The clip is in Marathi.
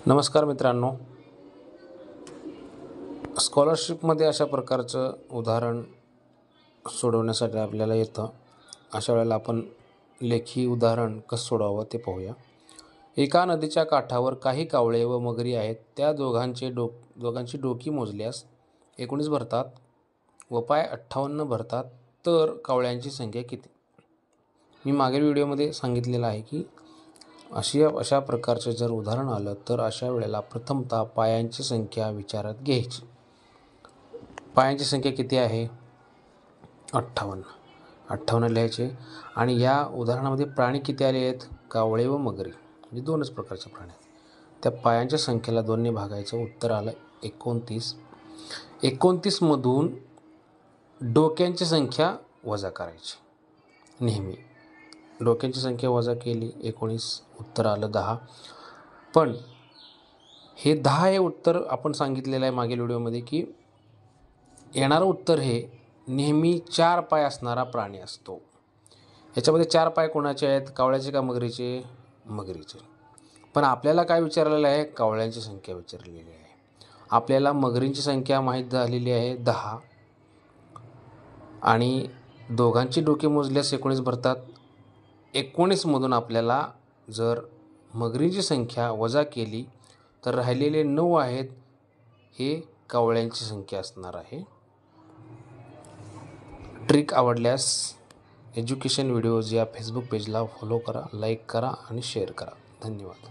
नमस्कार मित्रांनो, स्कॉलरशिपमध्ये अशा प्रकारचं उदाहरण सोडवण्यासाठी आपल्याला येतं. अशा वेळेला आपण लेखी उदाहरण कसं सोडवावं ते पाहूया. एका नदीच्या काठावर काही कावळे व मगरी आहेत. त्या दोघांची डोकी मोजल्यास 19 भरतात व पाय 58 भरतात, तर कावळ्यांची संख्या किती? मी मागील व्हिडिओमध्ये सांगितलेलं आहे की अशा प्रकारचं जर उदाहरण आलं तर अशा वेळेला प्रथमतः पायांची संख्या विचारात घ्यायची. पायांची संख्या किती आहे? 58 लिहायचे. आणि या उदाहरणामध्ये प्राणी किती आले आहेत? कावळे व मगरी, म्हणजे दोनच प्रकारचे प्राणी आहेत. त्या पायांच्या संख्येला 2ने भागायचं, उत्तर आलं 29. 29 मधून डोक्यांची संख्या वजा करायची. नेहमी डोक्यांची संख्या वजा केली 19, उत्तर आलं 10. पण हे 10 हे उत्तर आपण सांगितलेलं आहे मागील व्हिडिओमध्ये की येणारं उत्तर हे नेहमी 4 पाय असणारा प्राणी असतो. याच्यामध्ये 4 पाय कोणाचे आहेत? कावळ्याचे का मगरीचे? मगरीचे. पण आपल्याला काय विचारलेलं आहे? कावळ्यांची संख्या विचारलेली आहे. आपल्याला मगरींची संख्या माहीत झालेली आहे 10 आणि दोघांची डोके मोजल्यास 19 भरतात. 19 मधून आपल्याला जर मगरींची संख्या वजा केली तर राहिलेले 9 आहेत, हे कावळ्यांची संख्या असणार आहे. ट्रिक आवडल्यास एज्युकेशन व्हिडिओज या फेसबुक पेजला फॉलो करा, लाईक करा आणि शेअर करा. धन्यवाद.